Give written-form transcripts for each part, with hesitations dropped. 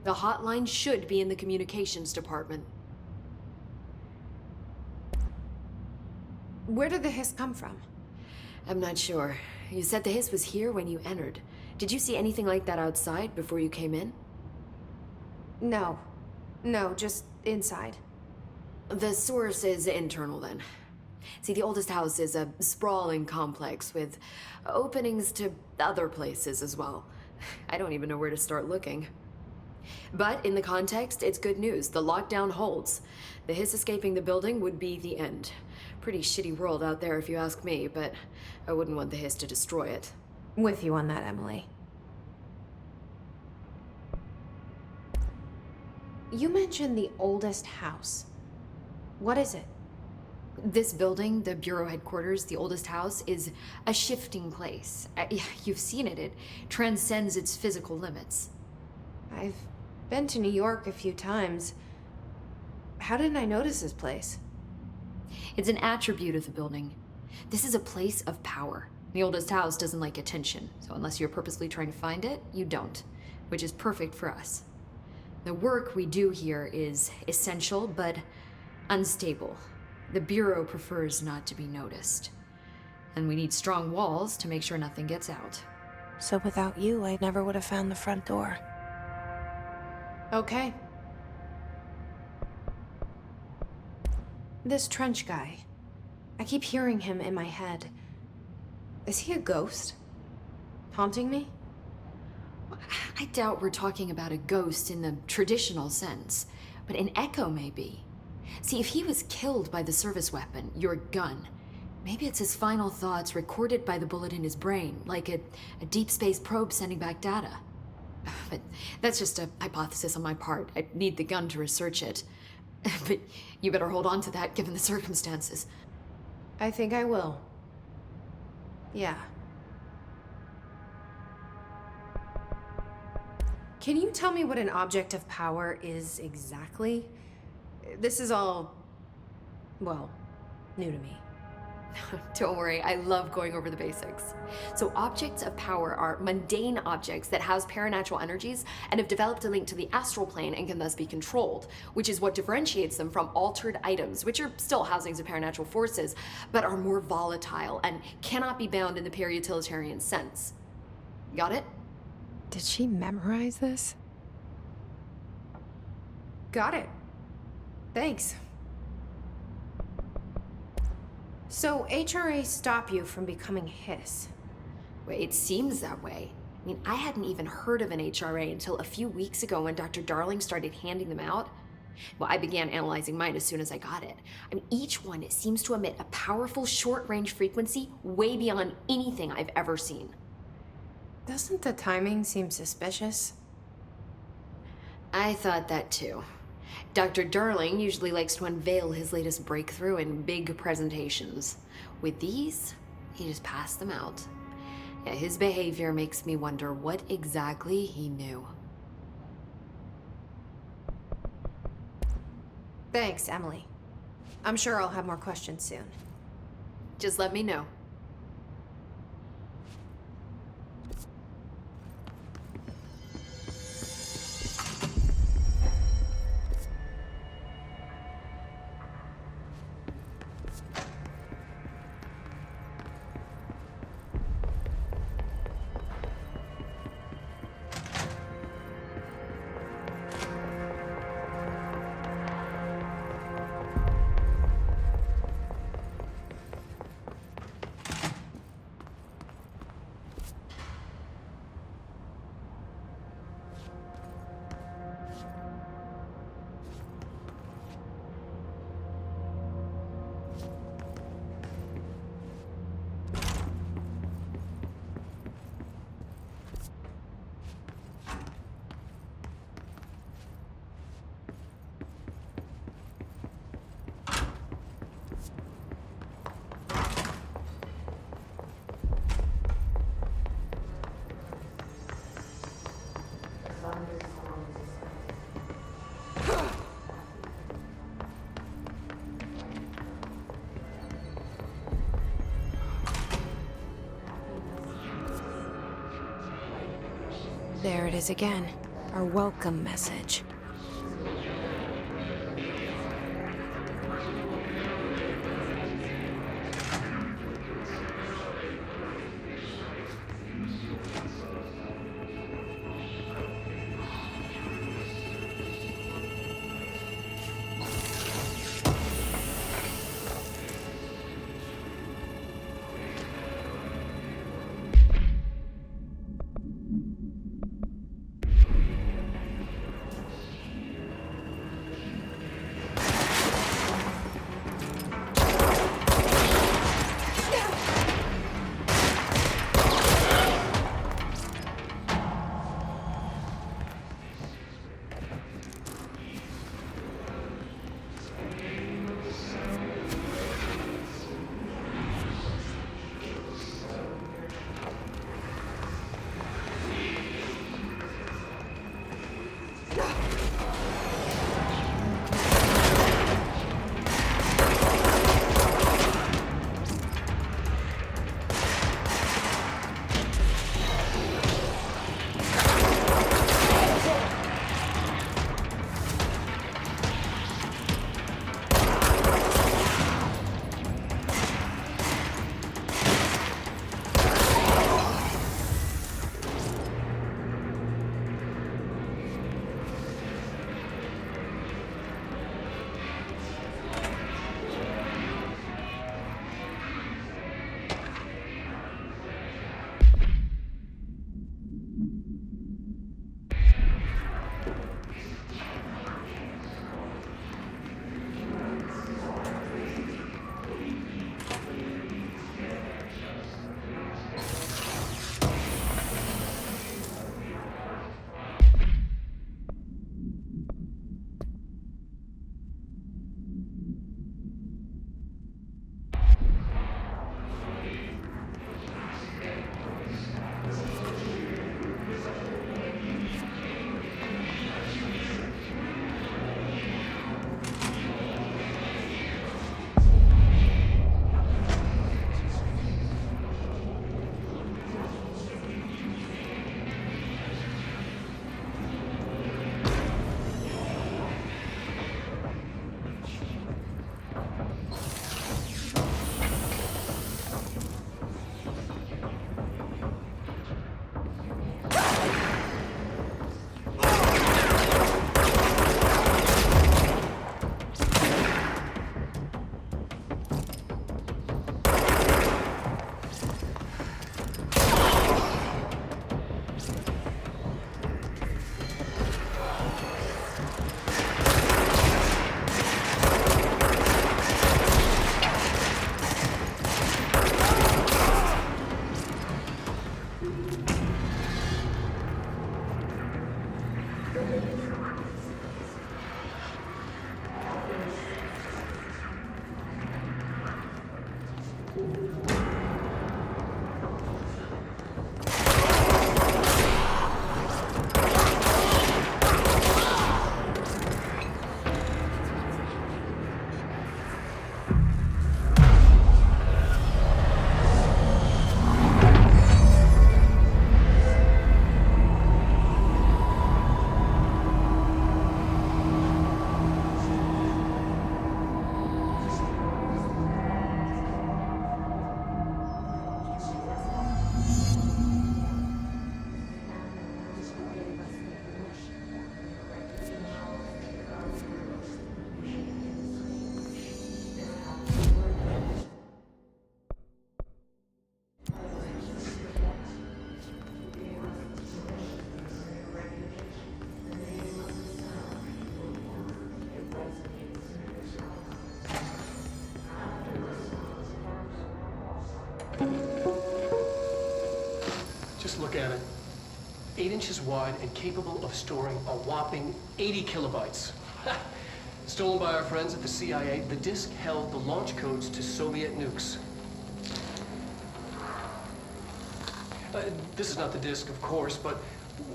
The hotline should be in the communications department. Where did the hiss come from? I'm not sure. You said the hiss was here when you entered. Did you see anything like that outside before you came in? No. No, just inside. The source is internal then. See, the oldest house is a sprawling complex with openings to other places as well. I don't even know where to start looking. But in the context, it's good news. The lockdown holds. The hiss escaping the building would be the end. Pretty shitty world out there if you ask me, but I wouldn't want the hiss to destroy it. With you on that, Emily. You mentioned the oldest house. What is it? This building, the bureau headquarters, the oldest house, is a shifting place. You've seen it. It transcends its physical limits. I've been to New York a few times. How didn't I notice this place? It's an attribute of the building. This is a place of power. The oldest house doesn't like attention, so unless you're purposely trying to find it, you don't, which is perfect for us. The work we do here is essential, but unstable. The Bureau prefers not to be noticed. And we need strong walls to make sure nothing gets out. So without you, I never would have found the front door. Okay. This Trench guy. I keep hearing him in my head. Is he a ghost? Haunting me? I doubt we're talking about a ghost in the traditional sense, but an echo maybe. See, if he was killed by the service weapon, your gun, maybe it's his final thoughts recorded by the bullet in his brain, like a deep space probe sending back data. But that's just a hypothesis on my part. I'd need the gun to research it. But you better hold on to that given the circumstances. I think I will. Yeah. Can you tell me what an object of power is exactly? This is all, well, new to me. Don't worry, I love going over the basics. So objects of power are mundane objects that house paranatural energies and have developed a link to the astral plane and can thus be controlled, which is what differentiates them from altered items, which are still housings of paranatural forces, but are more volatile and cannot be bound in the peri-utilitarian sense. Got it? Did she memorize this? Got it. Thanks. So HRA stop you from becoming Hiss? Well, it seems that way. I mean, I hadn't even heard of an HRA until a few weeks ago when Dr. Darling started handing them out. Well, I began analyzing mine as soon as I got it. I mean, each one seems to emit a powerful short-range frequency way beyond anything I've ever seen. Doesn't the timing seem suspicious? I thought that too. Dr. Darling usually likes to unveil his latest breakthrough in big presentations. With these, he just passed them out. Yeah, his behavior makes me wonder what exactly he knew. Thanks, Emily. I'm sure I'll have more questions soon. Just let me know. There it is again. Our welcome message. Just look at it. 8 inches wide and capable of storing a whopping 80 kilobytes. Stolen by our friends at the CIA, the disk held the launch codes to Soviet nukes. This is not the disk, of course, but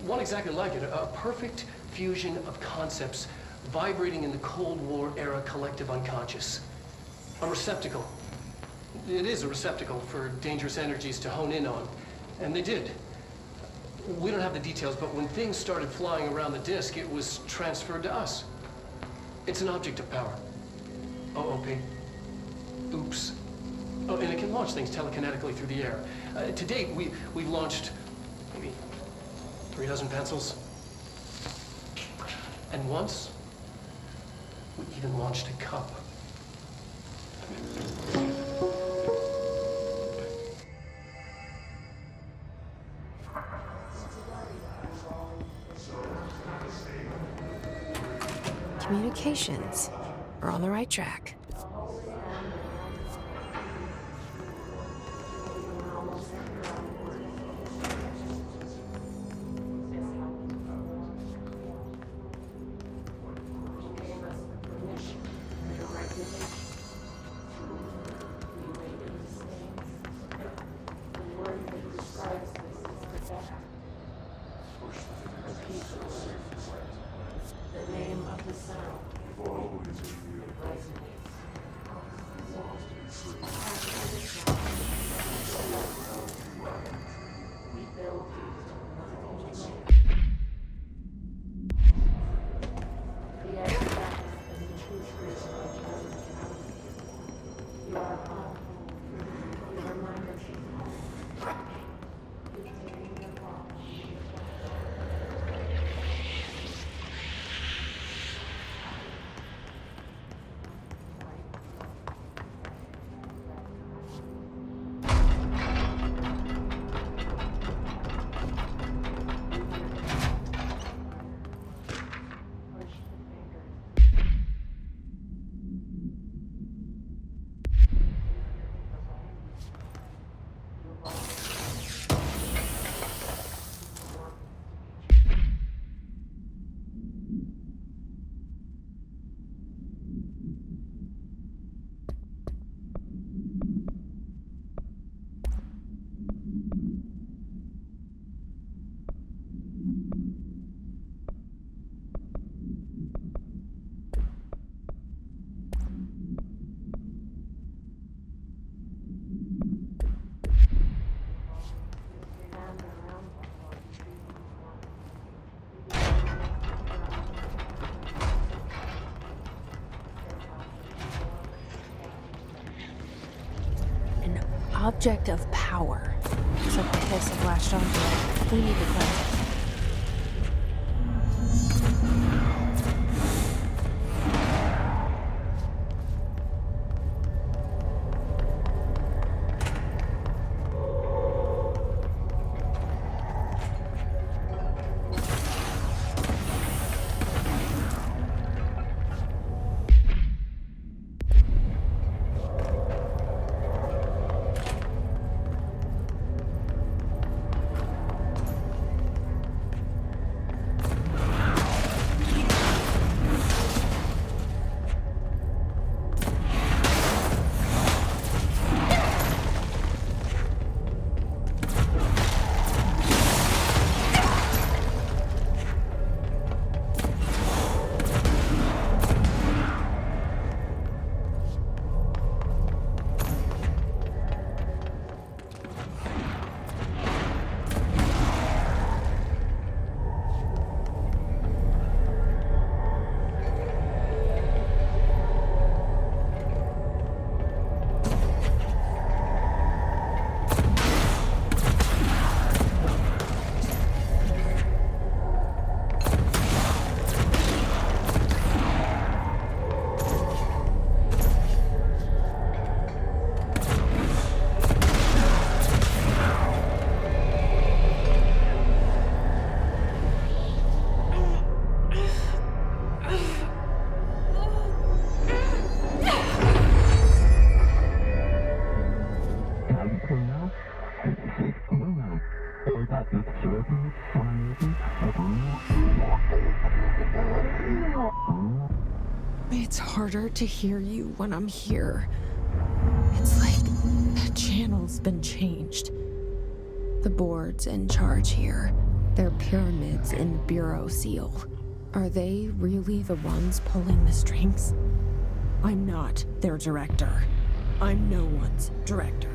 one exactly like it. A perfect fusion of concepts vibrating in the Cold War era collective unconscious. A receptacle. It is a receptacle for dangerous energies to hone in on. And they did. We don't have the details, but when things started flying around the disk, it was transferred to us. It's an object of power. OOP. Oops. Oh, and it can launch things telekinetically through the air. To date, we've launched maybe 3 dozen pencils. And once, we even launched a cup. Communications. We're on the right track. Object of power. Looks like the hiss have latched onto it. We need to cleanse it. It's harder to hear you when I'm here. It's like the channel's been changed. The board's in charge here. They're pyramids in the Bureau seal. Are they really the ones pulling the strings? I'm not their director. I'm no one's director.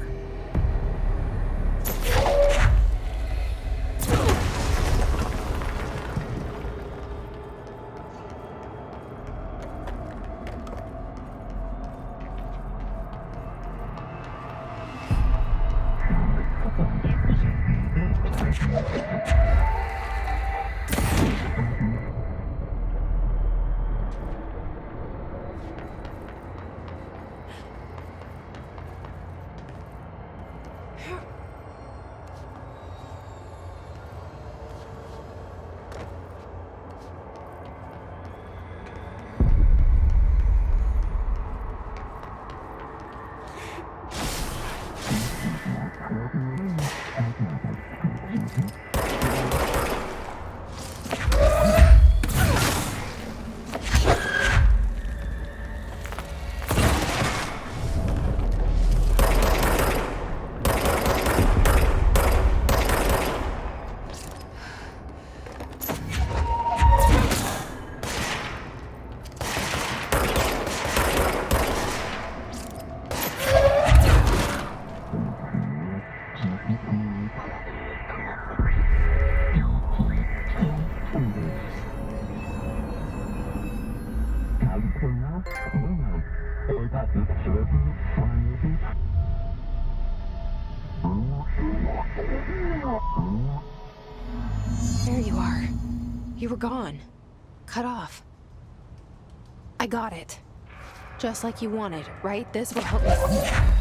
There you are. You were gone. Cut off. I got it. Just like you wanted, right? This will help me.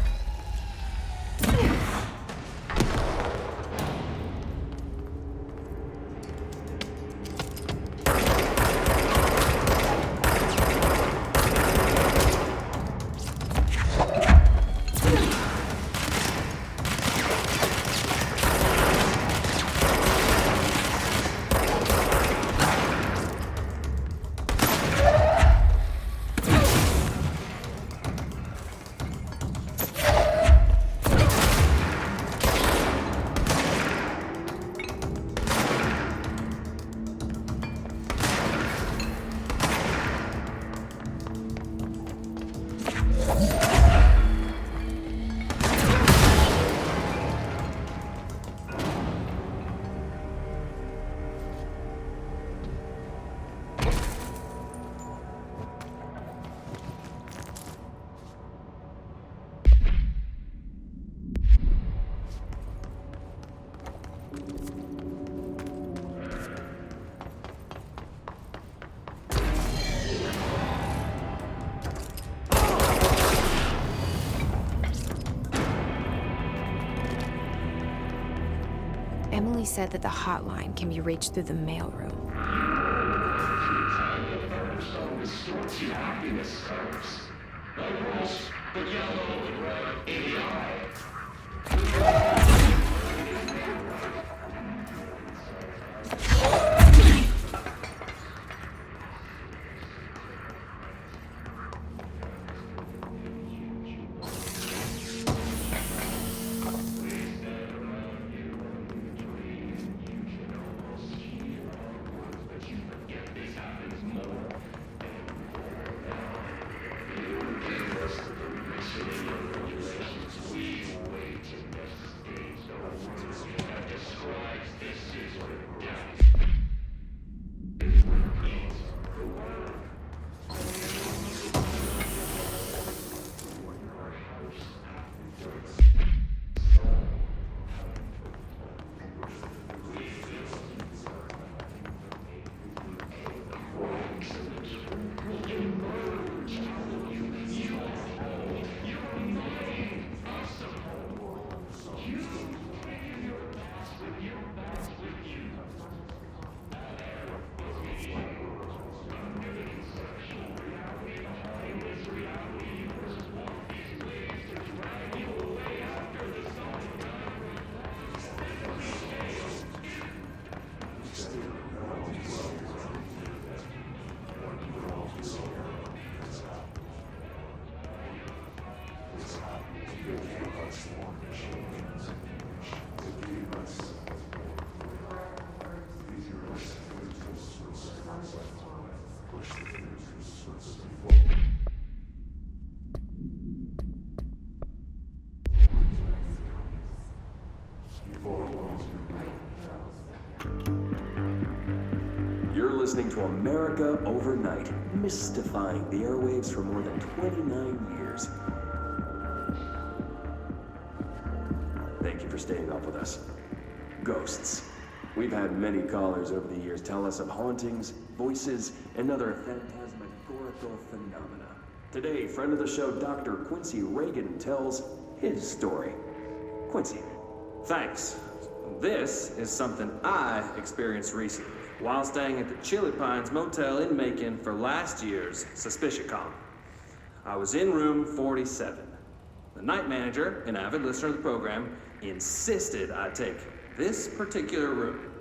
Emily said that the hotline can be reached through the mailroom. You're listening to America Overnight, mystifying the airwaves for more than 29 years. Thank you for staying up with us. Ghosts. We've had many callers over the years tell us of hauntings, voices, and other phantasmagorical phenomena. Today, friend of the show, Dr. Quincy Reagan, tells his story. Quincy. Thanks. This is something I experienced recently while staying at the Chili Pines Motel in Macon for last year's SuspiciaCon. I was in room 47. The night manager, an avid listener of the program, insisted I take this particular room.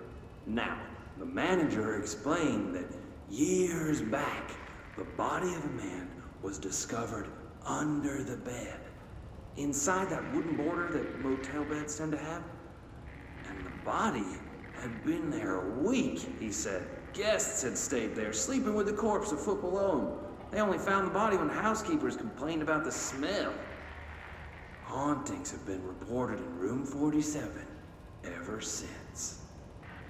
Now, the manager explained that years back, the body of a man was discovered under the bed, inside that wooden border that motel beds tend to have. And the body had been there a week, he said. Guests had stayed there, sleeping with the corpse a foot below them. They only found the body when housekeepers complained about the smell. Hauntings have been reported in room 47 ever since.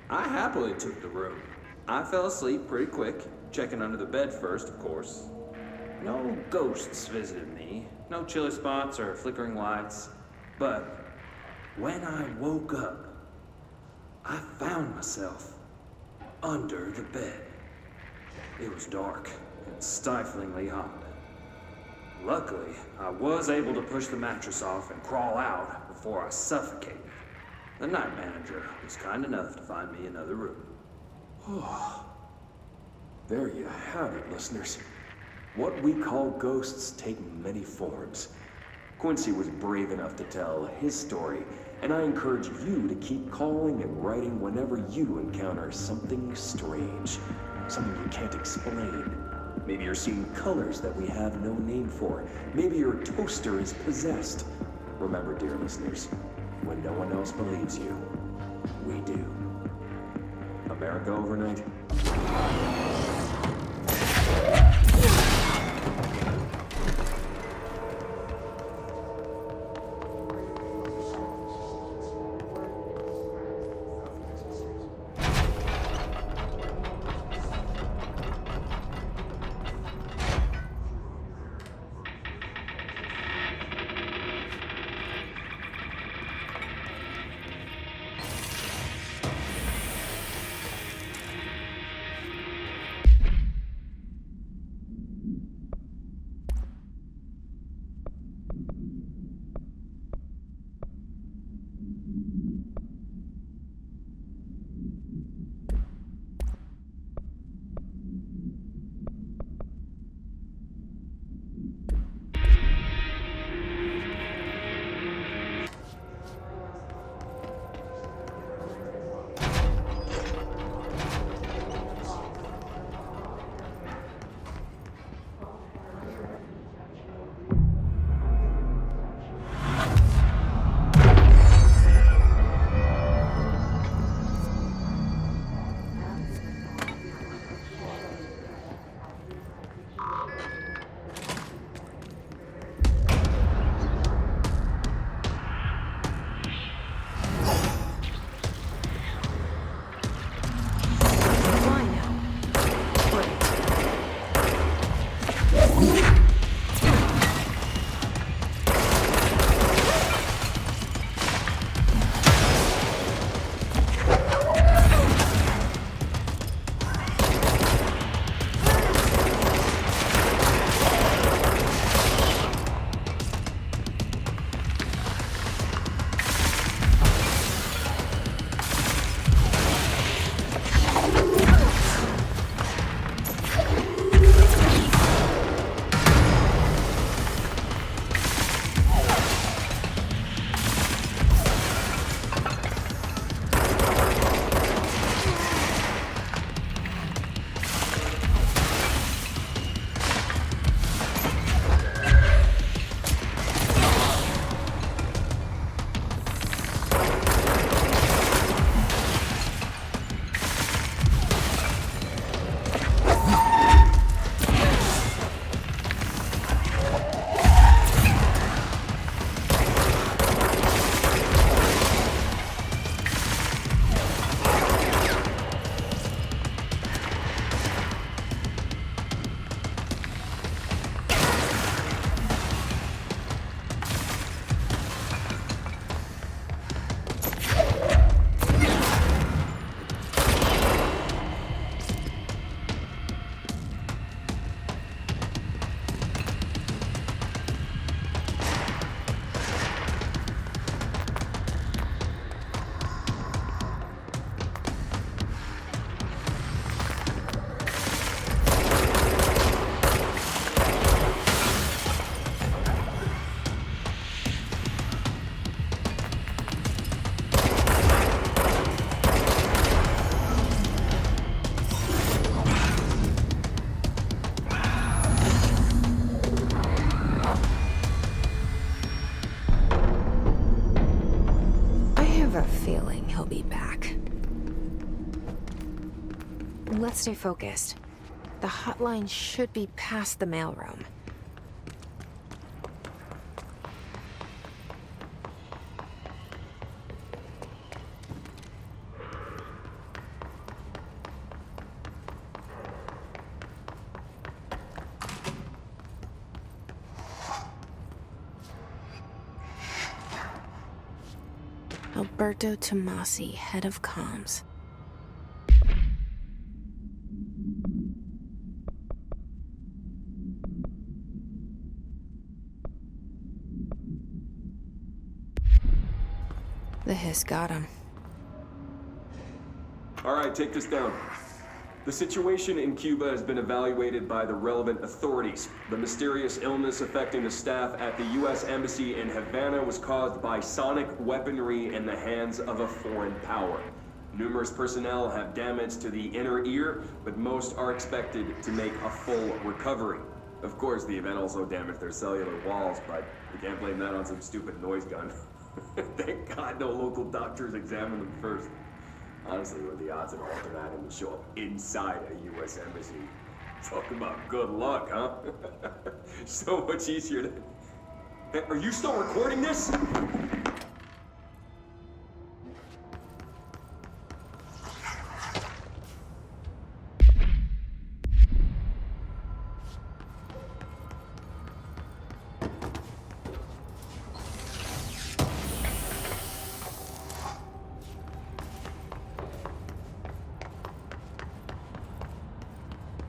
I happily took the room. I fell asleep pretty quick, checking under the bed first, of course. no ghosts visited me, no chilly spots or flickering lights. But when I woke up, I found myself under the bed. It was dark and stiflingly hot. Luckily, I was able to push the mattress off and crawl out before I suffocated. The night manager was kind enough to find me another room. There you have it, listeners. What we call ghosts take many forms. Quincy was brave enough to tell his story, and I encourage you to keep calling and writing whenever you encounter something strange, something you can't explain. Maybe you're seeing colors that we have no name for. Maybe your toaster is possessed. Remember, dear listeners, when no one else believes you, we do. America Overnight. Let's stay focused. The hotline should be past the mailroom. Alberto Tomasi, head of comms. The hiss got him. All right, take this down. The situation in Cuba has been evaluated by the relevant authorities. The mysterious illness affecting the staff at the U.S. Embassy in Havana was caused by sonic weaponry in the hands of a foreign power. Numerous personnel have damage to the inner ear, but most are expected to make a full recovery. Of course, the event also damaged their cellular walls, but you can't blame that on some stupid noise gun. Thank God no local doctors examined them first. Honestly, what are the odds an ultimatum would show up inside a U.S. embassy? Talk about good luck, huh? So much easier to... Hey, are you still recording this?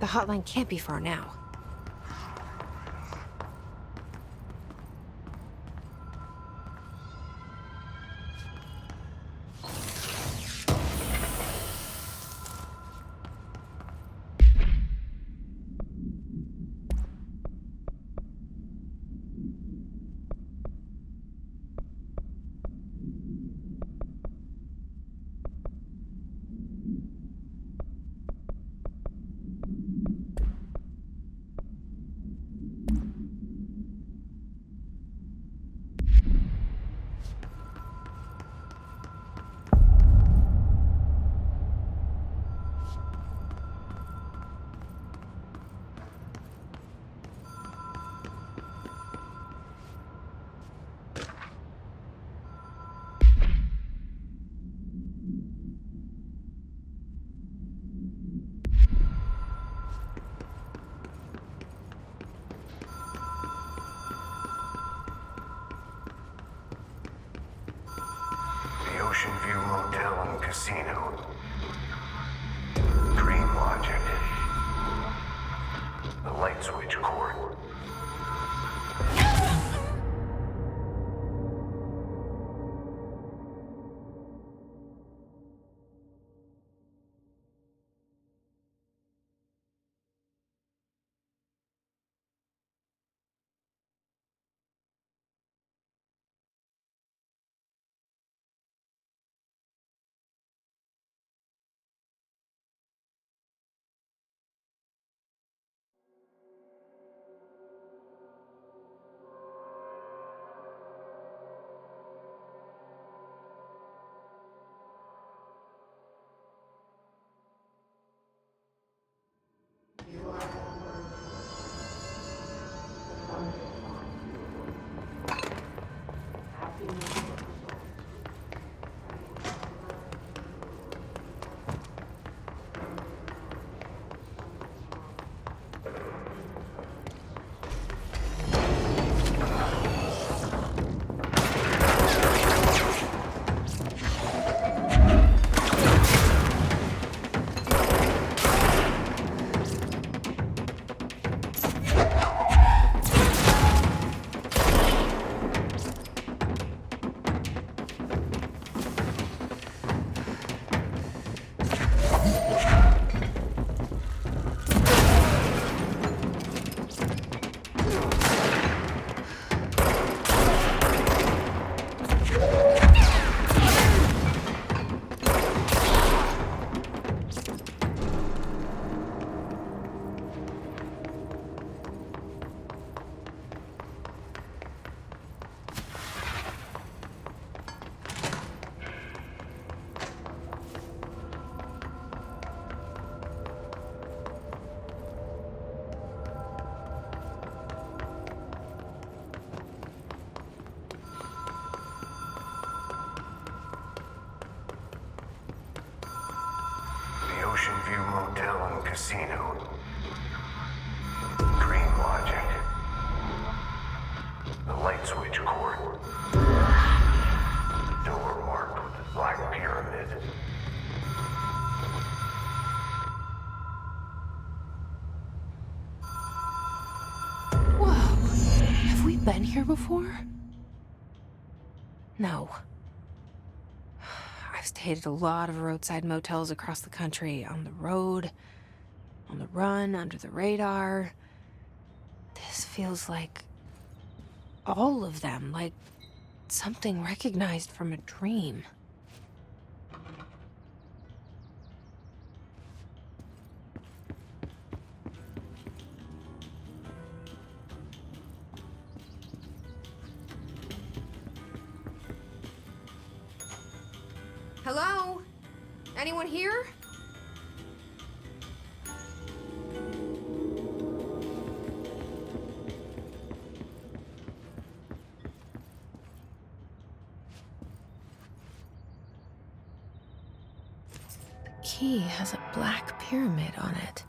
The hotline can't be far now. The Ocean View Motel and Casino. Dream Logic. The Light Switch Court. Ocean View Motel and Casino. Dream Logic. The Light Switch Court. Door marked been here before? No. I've stayed at a lot of roadside motels across the country, on the road, on the run, under the radar. This feels like all of them, like something recognized from a dream. Hello? Anyone here? The key has a black pyramid on it.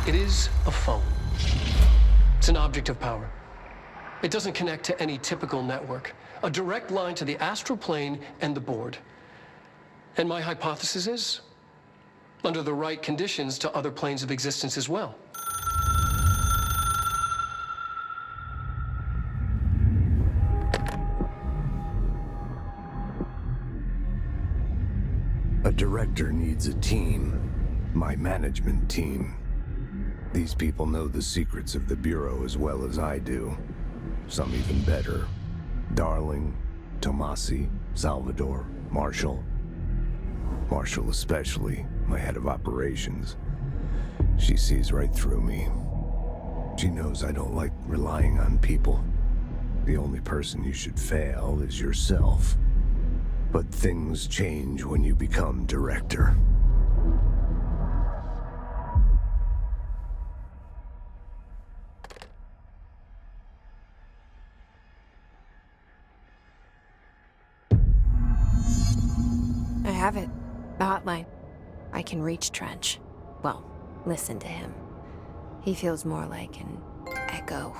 It is a phone. It's an object of power. It doesn't connect to any typical network. A direct line to the astral plane and the board. And my hypothesis is, under the right conditions, to other planes of existence as well. A director needs a team. My management team. These people know the secrets of the Bureau as well as I do. Some even better. Darling, Tomasi, Salvador, Marshall. Marshall especially, my head of operations. She sees right through me. She knows I don't like relying on people. The only person you should fail is yourself. But things change when you become director. I have it. The hotline. I can reach Trench. Well, listen to him. He feels more like an echo.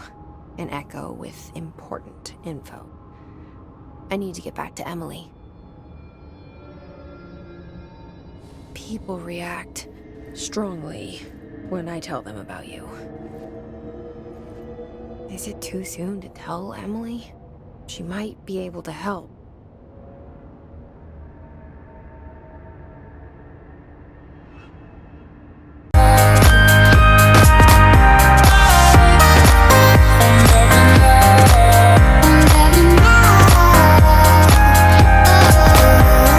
An echo with important info. I need to get back to Emily. People react strongly when I tell them about you. Is it too soon to tell Emily? She might be able to help,